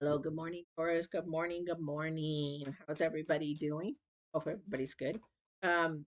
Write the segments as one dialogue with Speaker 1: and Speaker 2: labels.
Speaker 1: Hello, good morning, Taurus. Good morning, good morning. How's everybody doing? Hope everybody's good. Um,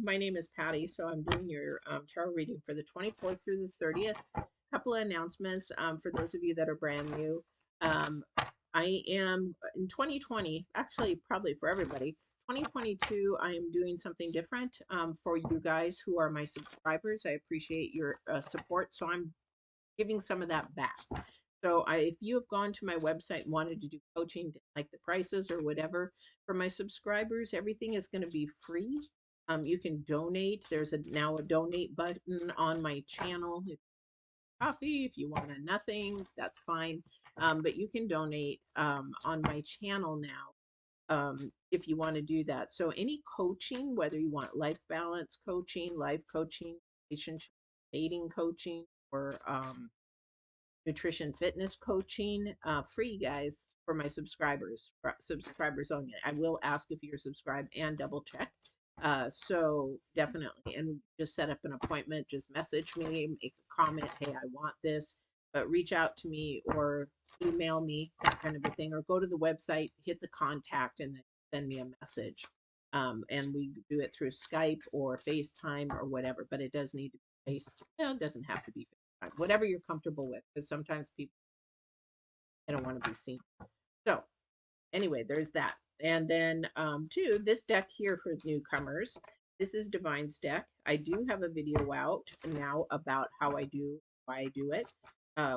Speaker 1: my name is Patty, so I'm doing your tarot reading for the 24th through the 30th. Couple of announcements for those of you that are brand new. Um, I am in 2020, actually, probably for everybody. 2022, I am doing something different for you guys who are my subscribers. I appreciate your support, so I'm giving some of that back. So if you have gone to my website and wanted to do coaching, like the prices or whatever, for my subscribers, everything is going to be free. You can donate. There's now a donate button on my channel. If coffee, if you want a nothing, that's fine. But you can donate on my channel now if you want to do that. So any coaching, whether you want life balance coaching, life coaching, relationship dating coaching, or nutrition fitness coaching, free guys for my subscribers only. I will ask if you're subscribed and double check. So definitely, and just set up an appointment. Just message me, make a comment. Hey, I want this, but reach out to me or email me, that kind of a thing, or go to the website, hit the contact, and then send me a message. And we do it through Skype or FaceTime or whatever, but it does need to be faced. No, it doesn't have to be whatever you're comfortable with, because sometimes people they don't want to be seen. So anyway, there's that. And then two, this deck here for newcomers. This is Divine's deck. I do have a video out now about how I do why I do it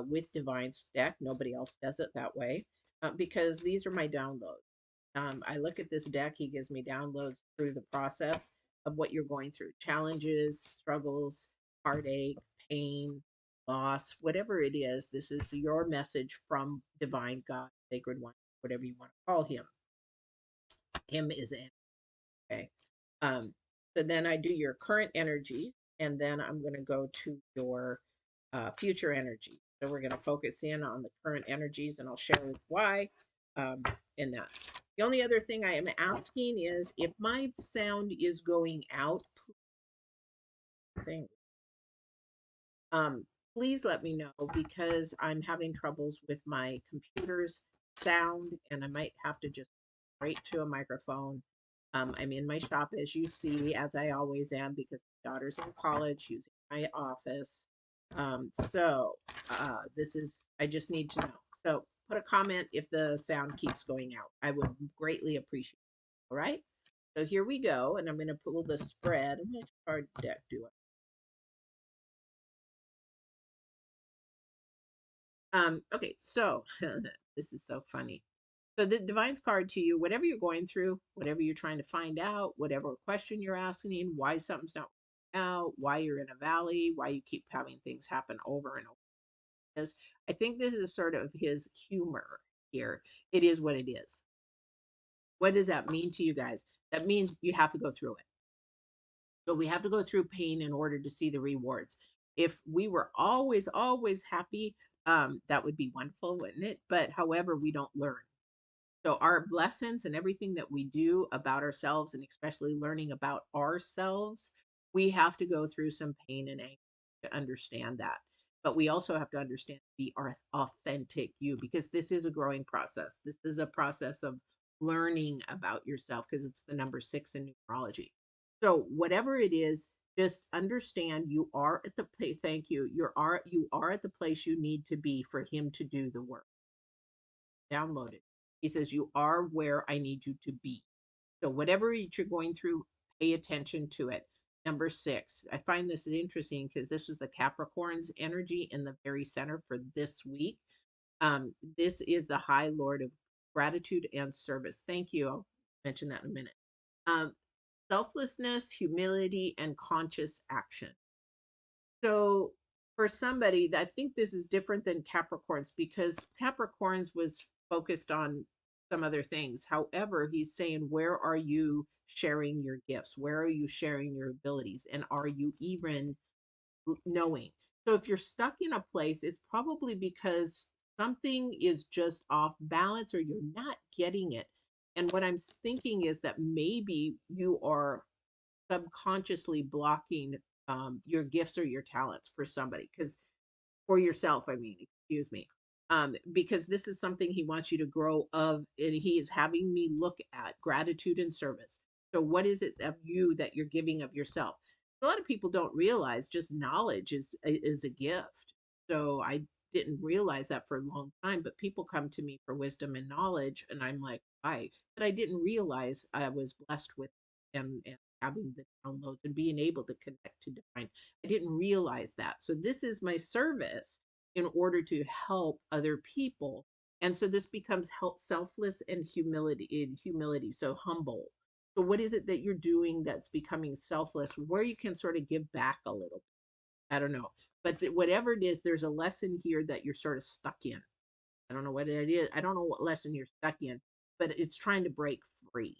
Speaker 1: with Divine's deck. Nobody else does it that way because these are my downloads. I look at this deck. He gives me downloads through the process of what you're going through, challenges, struggles, heartache, pain, loss, whatever it is. This is your message from Divine God, Sacred One, whatever you want to call him. Him is in. Okay. Um, so then I do your current energies, and then I'm going to go to your future energy. So we're going to focus in on the current energies, and I'll share why in that. The only other thing I am asking is if my sound is going out, please, um, please let me know because I'm having troubles with my computer's sound, and I might have to just straight to a microphone. I'm in my shop, as you see, as I always am, because my daughter's in college using my office. This is, I just need to know. So put a comment if the sound keeps going out. I would greatly appreciate it. All right. So here we go. And I'm going to pull the spread. I'm going to card deck do it. Okay. So this is so funny. So the divine's card to you, whatever you're going through, whatever you're trying to find out, whatever question you're asking, why something's not working out, why you're in a valley, why you keep having things happen over and over. Because I think this is sort of his humor here. It is what it is. What does that mean to you guys? That means you have to go through it. So we have to go through pain in order to see the rewards. If we were always happy, that would be wonderful, wouldn't it? But however, we don't learn. So our lessons and everything that we do about ourselves, and especially learning about ourselves, we have to go through some pain and anger to understand that. But we also have to understand be our authentic you, because this is a growing process. This is a process of learning about yourself because it's the number 6 in numerology. So whatever it is, just understand you are at the place. Thank you. You are at the place you need to be for him to do the work. Download it. He says, you are where I need you to be. So whatever you're going through, pay attention to it. Number 6, I find this interesting because this is the Capricorn's energy in the very center for this week. This is the High Lord of gratitude and service. Thank you. I'll mention that in a minute. Um, Selflessness, humility, and conscious action. So for somebody, I think this is different than Capricorns because Capricorns was focused on some other things. However, he's saying, where are you sharing your gifts? Where are you sharing your abilities? And are you even knowing? So if you're stuck in a place, it's probably because something is just off balance or you're not getting it. And what I'm thinking is that maybe you are subconsciously blocking your gifts or your talents for somebody because for yourself, I mean, excuse me. because this is something he wants you to grow of, and he is having me look at gratitude and service. So what is it of you that you're giving of yourself? A lot of people don't realize just knowledge is a gift. So I didn't realize that for a long time, but people come to me for wisdom and knowledge, and I'm like, why? But I didn't realize I was blessed with and having the downloads and being able to connect to divine. I didn't realize that. So this is my service in order to help other people. And so this becomes help, selfless and humility, so humble. So what is it that you're doing that's becoming selfless, where you can sort of give back a little? I don't know. But whatever it is, there's a lesson here that you're sort of stuck in. I don't know what it is. I don't know what lesson you're stuck in, but it's trying to break free.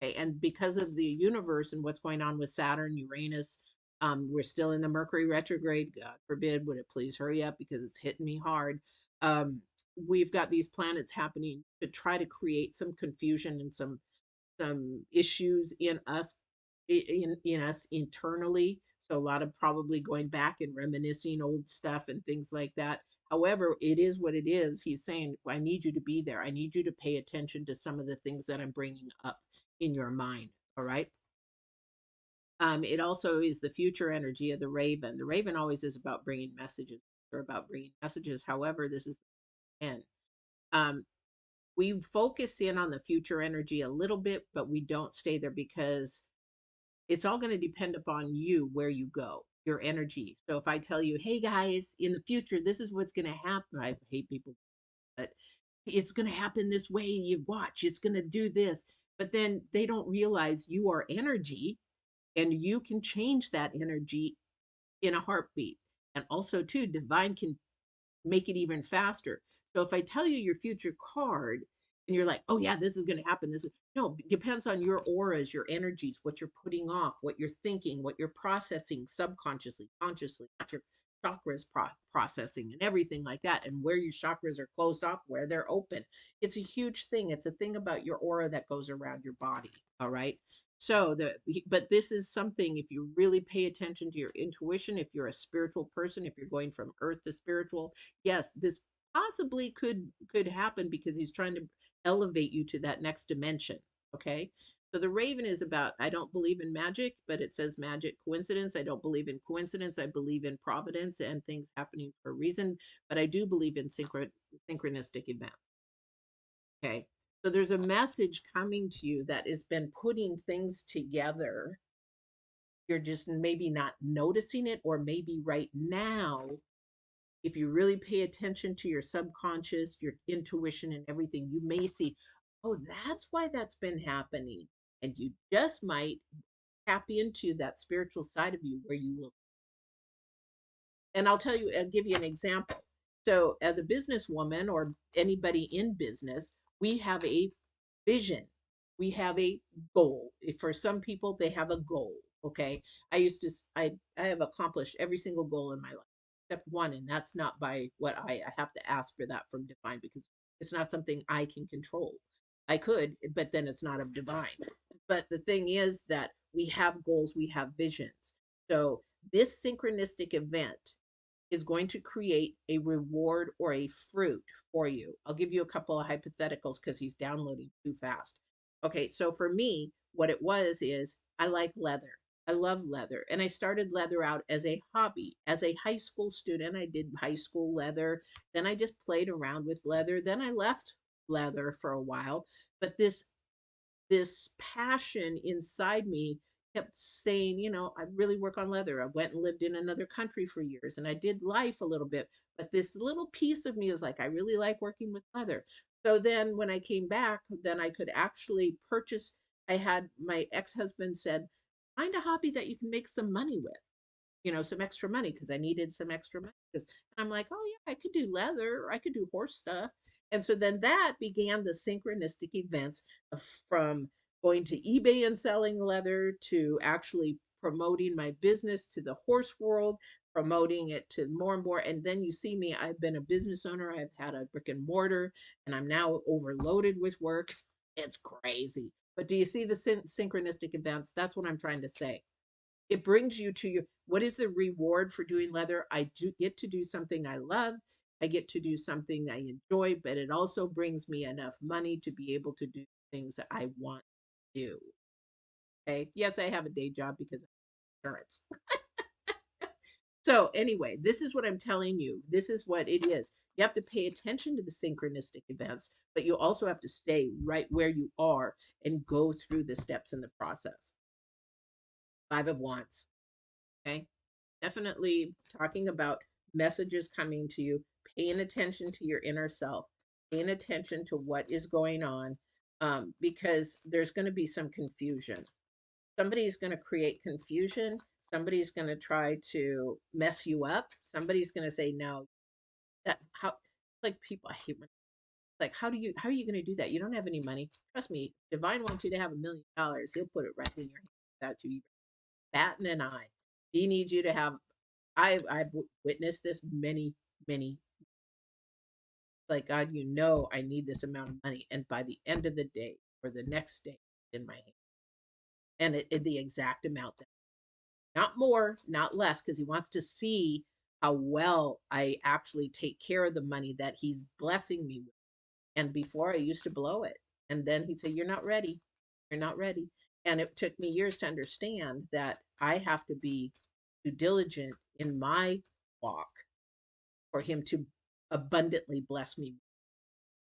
Speaker 1: Okay. And because of the universe and what's going on with Saturn, Uranus, we're still in the Mercury retrograde. God forbid, would it please hurry up because it's hitting me hard. Um, we've got these planets happening to try to create some confusion and some issues in us, in us internally. So a lot of probably going back and reminiscing old stuff and things like that. However, it is what it is. He's saying, I need you to be there. I need you to pay attention to some of the things that I'm bringing up in your mind. All right. It also is the future energy of the raven. The raven always is about bringing messages or about bringing messages. However, this is the end. Um, we focus in on the future energy a little bit, but we don't stay there because it's all going to depend upon you where you go, your energy. So if I tell you, hey guys, in the future, this is what's going to happen. I hate people, but it's going to happen this way. You watch, it's going to do this. But then they don't realize you are energy and you can change that energy in a heartbeat. And also, too, divine can make it even faster. So if I tell you your future card and you're like, oh yeah, this is going to happen. This is no, it depends on your auras, your energies, what you're putting off, what you're thinking, what you're processing subconsciously, consciously, what your chakras processing and everything like that, and where your chakras are closed off, where they're open. It's a huge thing. It's a thing about your aura that goes around your body. All right. So but this is something, if you really pay attention to your intuition, if you're a spiritual person, if you're going from earth to spiritual, yes, this possibly could happen because he's trying to elevate you to that next dimension. Okay. So the raven is about, I don't believe in magic, but it says magic coincidence. I don't believe in coincidence. I believe in providence and things happening for a reason, but I do believe in synchronistic events. Okay. So there's a message coming to you that has been putting things together. You're just maybe not noticing it, or maybe right now, if you really pay attention to your subconscious, your intuition, and everything, you may see, oh, that's why that's been happening. And you just might tap into that spiritual side of you where you will. And I'll give you an example. So, as a businesswoman or anybody in business, we have a vision. We have a goal. For some people, they have a goal. Okay. I have accomplished every single goal in my life except one, and that's not by what I have to ask for that from divine because it's not something I can control. I could, but then it's not of divine. But the thing is that we have goals, we have visions. So this synchronistic event is going to create a reward or a fruit for you. I'll give you a couple of hypotheticals because he's downloading too fast. Okay, so for me, what it was is I like leather. I love leather. And I started leather out as a hobby. As a high school student, I did high school leather. Then I just played around with leather. Then I left leather for a while. But this passion inside me kept saying, I really work on leather. I went and lived in another country for years and I did life a little bit. But this little piece of me was like, I really like working with leather. So then when I came back, then I could actually purchase. I had my ex husband said, find a hobby that you can make some money with, some extra money because I needed some extra money. Because I'm like, oh yeah, I could do leather, or I could do horse stuff. And so then that began the synchronistic events from going to eBay and selling leather to actually promoting my business to the horse world, promoting it to more and more. And then you see me, I've been a business owner, I've had a brick and mortar, and I'm now overloaded with work. It's crazy. But do you see the synchronistic events? That's what I'm trying to say. It brings you to your, what is the reward for doing leather? I do get to do something I love. I get to do something I enjoy, but it also brings me enough money to be able to do things that I want to do. Okay. Yes, I have a day job because of insurance. So, anyway, this is what I'm telling you. This is what it is. You have to pay attention to the synchronistic events, but you also have to stay right where you are and go through the steps in the process. Five of Wands. Okay. Definitely talking about messages coming to you, paying attention to your inner self, paying attention to what is going on, because there's going to be some confusion. Somebody's going to create confusion. Somebody's going to try to mess you up. Somebody's going to say, no, that how, like people, I hate when, like, how are you going to do that? You don't have any money. Trust me, Divine wants you to have $1 million. He'll put it right in your hand without you even batting an eye. He needs you to have, I've witnessed this many, like, God, you know, I need this amount of money. And by the end of the day or the next day, it's in my hand. And the exact amount, not more, not less, because he wants to see how well I actually take care of the money that he's blessing me with. And before I used to blow it. And then he'd say, you're not ready. You're not ready. And it took me years to understand that I have to be too diligent in my walk for him to abundantly bless me.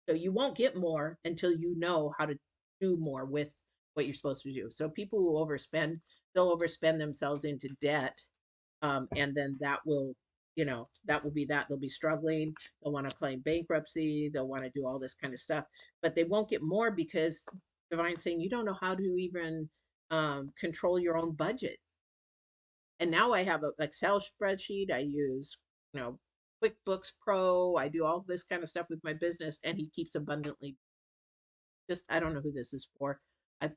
Speaker 1: So you won't get more until you know how to do more with what you're supposed to do. So people who overspend, they'll overspend themselves into debt, and then that will, that will be that. They'll be struggling. They'll want to claim bankruptcy. They'll want to do all this kind of stuff, but they won't get more because Divine's saying you don't know how to even control your own budget. And now I have a Excel spreadsheet. I use, you know, QuickBooks Pro. I do all this kind of stuff with my business, and he keeps abundantly. Just I don't know who this is for,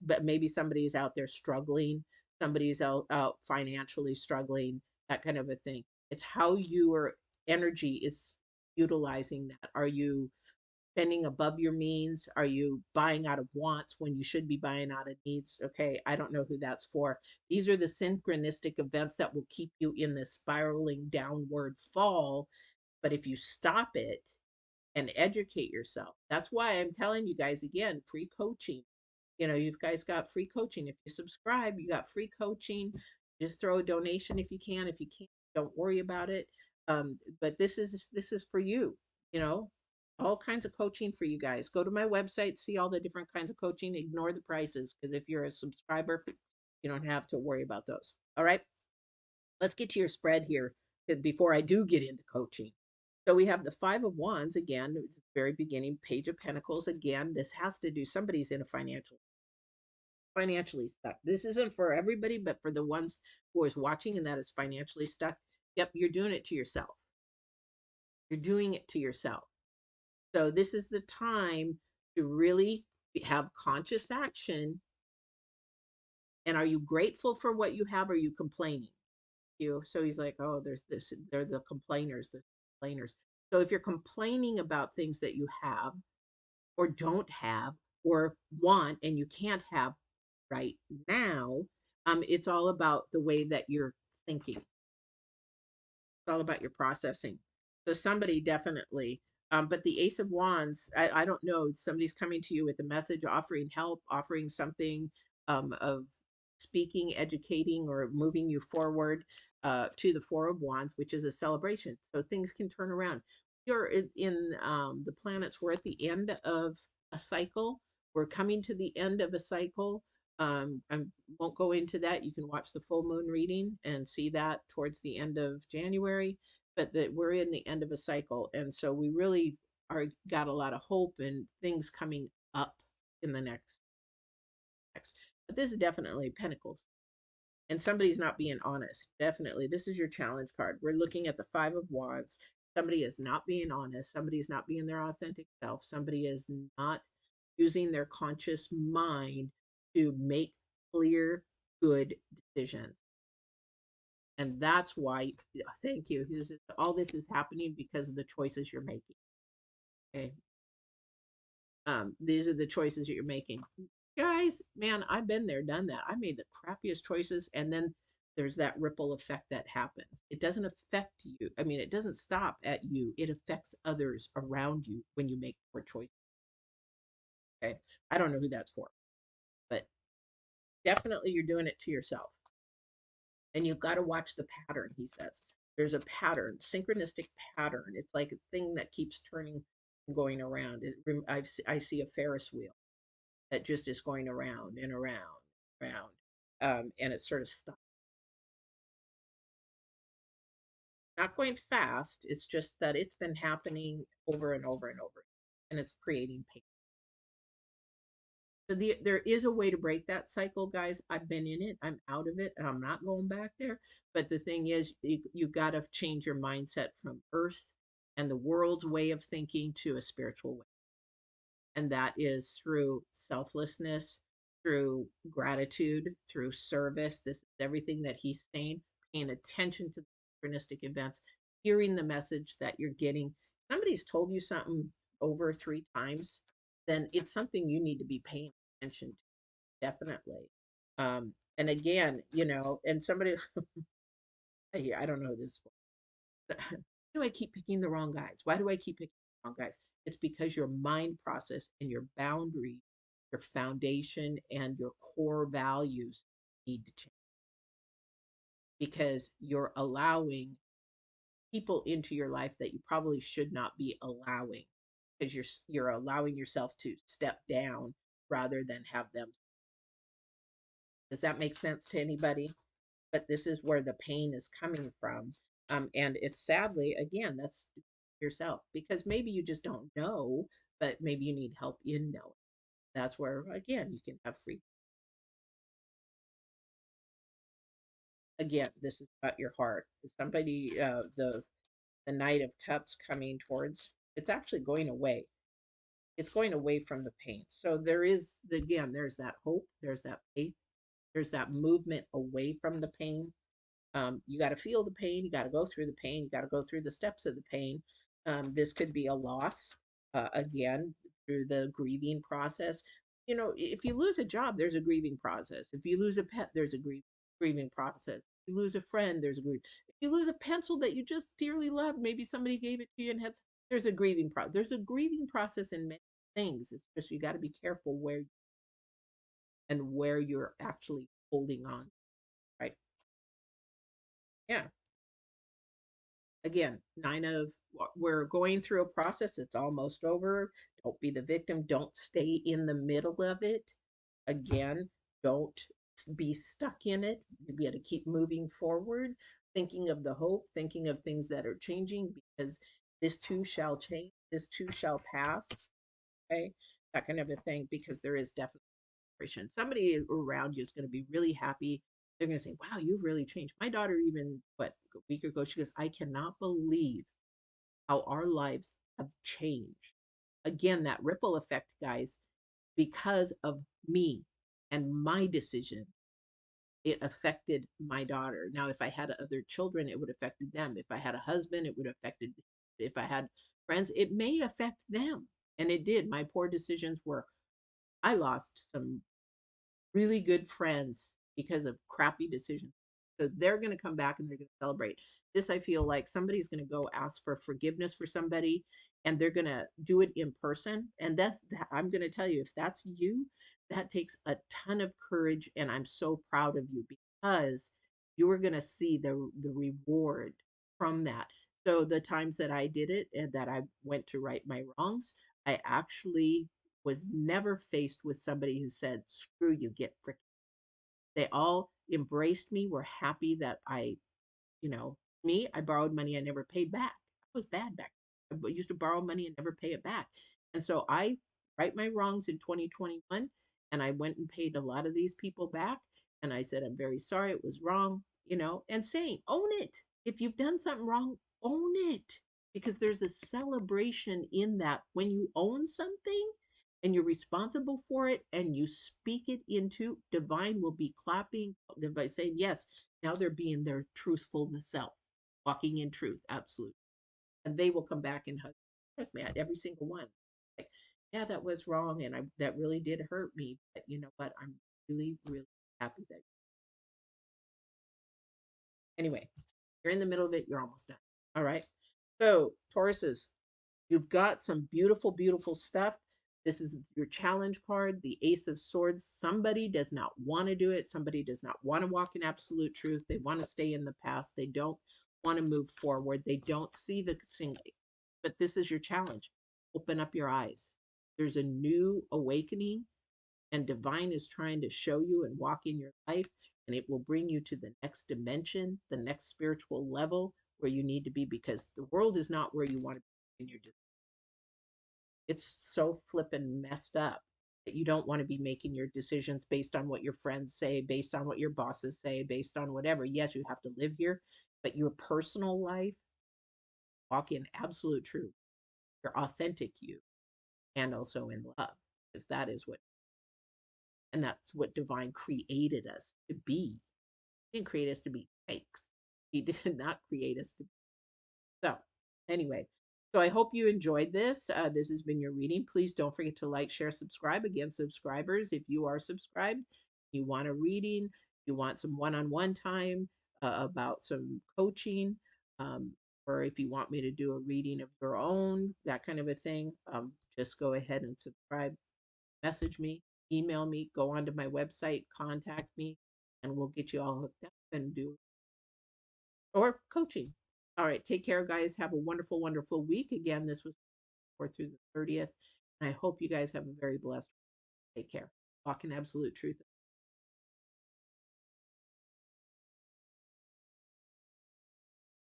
Speaker 1: but maybe somebody's out there struggling. Somebody's out financially struggling. That kind of a thing. It's how your energy is utilizing that. Are you spending above your means? Are you buying out of wants when you should be buying out of needs? Okay, I don't know who that's for. These are the synchronistic events that will keep you in this spiraling downward fall. But if you stop it and educate yourself, that's why I'm telling you guys again, free coaching. You guys got free coaching. If you subscribe, you got free coaching. Just throw a donation if you can. If you can't, don't worry about it. But this is for you. You know, all kinds of coaching for you guys. Go to my website, see all the different kinds of coaching. Ignore the prices because if you're a subscriber, you don't have to worry about those. All right, let's get to your spread here before I do get into coaching. So we have the Five of Wands again. It's the very beginning. Page of Pentacles again. This has to do. Somebody's in a financially stuck. This isn't for everybody, but for the ones who is watching and that is financially stuck. Yep, you're doing it to yourself. You're doing it to yourself. So this is the time to really have conscious action. And are you grateful for what you have? Or are you complaining? So he's like, oh, there's this, they're the complainers, the complainers. So if you're complaining about things that you have or don't have or want and you can't have right now, it's all about the way that you're thinking. It's all about your processing. So somebody definitely, but the Ace of Wands, I don't know, somebody's coming to you with a message, offering help, offering something, of speaking, educating, or moving you forward, to the Four of Wands, which is a celebration. So things can turn around. You're in the planets. We're at the end of a cycle. We're coming to the end of a cycle. I won't go into that. You can watch the full moon reading and see that towards the end of January. But that we're in the end of a cycle, and so we really are got a lot of hope and things coming up in the next. But this is definitely Pentacles, and somebody's not being honest. Definitely, this is your challenge card. We're looking at the Five of Wands. Somebody is not being honest. Somebody is not being their authentic self. Somebody is not using their conscious mind to make clear, good decisions. And that's why, thank you. All this is happening because of the choices you're making. Okay. These are the choices that you're making. Guys, man, I've been there, done that. I made the crappiest choices. And then there's that ripple effect that happens. It doesn't affect you. I mean, it doesn't stop at you. It affects others around you when you make poor choices. Okay. I don't know who that's for, but definitely you're doing it to yourself. And you've got to watch the pattern, he says. There's a pattern, synchronistic pattern. It's like a thing that keeps turning and going around. I see a Ferris wheel that just is going around and around, around, and it's sort of stuck. Not going fast. It's just that it's been happening over and over and over, and it's creating pain. So there is a way to break that cycle, guys. I've been in it. I'm out of it, and I'm not going back there. But the thing is, you got to change your mindset from Earth and the world's way of thinking to a spiritual way, and that is through selflessness, through gratitude, through service. This is everything that he's saying. Paying attention to the synchronistic events, hearing the message that you're getting. Somebody's told you something over 3 times, then it's something you need to be paying attention to. Definitely. And again, and somebody, I don't know this. Why do I keep picking the wrong guys? Why do I keep picking the wrong guys? It's because your mind process and your boundary, your foundation, and your core values need to change because you're allowing people into your life that you probably should not be allowing because you're allowing yourself to step down rather than have them. Does that make sense to anybody? But this is where the pain is coming from. And it's sadly, again, that's yourself because maybe you just don't know, but maybe you need help in knowing. That's where, again, you can have free. Again, this is about your heart. Somebody, the Knight of Cups coming towards, it's actually going away. It's going away from the pain. So again, there's that hope, there's that faith, there's that movement away from the pain. You got to feel the pain. You got to go through the pain. You got to go through the steps of the pain. This could be a loss, again, through the grieving process. If you lose a job, there's a grieving process. If you lose a pet, there's a grieving process. If you lose a friend, there's a grief. If you lose a pencil that you just dearly loved, maybe somebody gave it to you and there's a grieving process. There's a grieving process in many things. It's just you got to be careful where you're actually holding on, right? Yeah. Again, we're going through a process. It's almost over. Don't be the victim. Don't stay in the middle of it. Again, don't be stuck in it. You got to keep moving forward, thinking of the hope, thinking of things that are changing because this too shall change. This too shall pass. Okay. That kind of a thing because there is definitely celebration. Somebody around you is going to be really happy. They're going to say, wow, you've really changed. My daughter, even a week ago, she goes, I cannot believe how our lives have changed. Again, that ripple effect, guys, because of me and my decision, it affected my daughter. Now, if I had other children, it would have affected them. If I had a husband, it would have affected. If I had friends, it may affect them. And it did. My poor decisions were, I lost some really good friends because of crappy decisions. So they're going to come back and they're going to celebrate. This, I feel like somebody's going to go ask for forgiveness for somebody and they're going to do it in person. And I'm going to tell you, if that's you, that takes a ton of courage. And I'm so proud of you because you are going to see the reward from that. So the times that I did it and that I went to right my wrongs, I actually was never faced with somebody who said, screw you, get frick. They all embraced me, were happy that I borrowed money I never paid back. I was bad back. I used to borrow money and never pay it back. And so I right my wrongs in 2021 and I went and paid a lot of these people back. And I said, I'm very sorry, it was wrong, and saying, own it. If you've done something wrong, own it. Because there's a celebration in that when you own something and you're responsible for it and you speak it into divine will be clapping by saying, yes, now they're being their truthful self, walking in truth, absolute. And they will come back and hug. Trust me, every single one. Like, yeah, that was wrong, and that really did hurt me. But you know what? I'm really, really happy that Anyway, you're in the middle of it. You're almost done. All right. So, Tauruses, you've got some beautiful, beautiful stuff. This is your challenge card, the Ace of Swords. Somebody does not want to do it. Somebody does not want to walk in absolute truth. They want to stay in the past. They don't want to move forward. They don't see the single. But this is your challenge. Open up your eyes. There's a new awakening, and divine is trying to show you and walk in your life, and it will bring you to the next dimension, the next spiritual level where you need to be, because the world is not where you want to be in your. It's so flippin' messed up that you don't want to be making your decisions based on what your friends say, based on what your bosses say, based on whatever. Yes, you have to live here, but your personal life, walk in absolute truth, your authentic you, and also in love, because that is what, and that's what divine created us to be. He didn't create us to be fakes. He did not create us to. So, anyway, so I hope you enjoyed this. This has been your reading. Please don't forget to like, share, subscribe. Again, subscribers, if you are subscribed, you want a reading, you want some one on one time about some coaching, um, or if you want me to do a reading of your own, that kind of a thing, just go ahead and subscribe. Message me, email me, go onto my website, contact me, and we'll get you all hooked up and do or coaching. All right, take care, guys. Have a wonderful, wonderful week. Again, this was 4th through the 30th, and I hope you guys have a very blessed. Take care. Walk in absolute truth.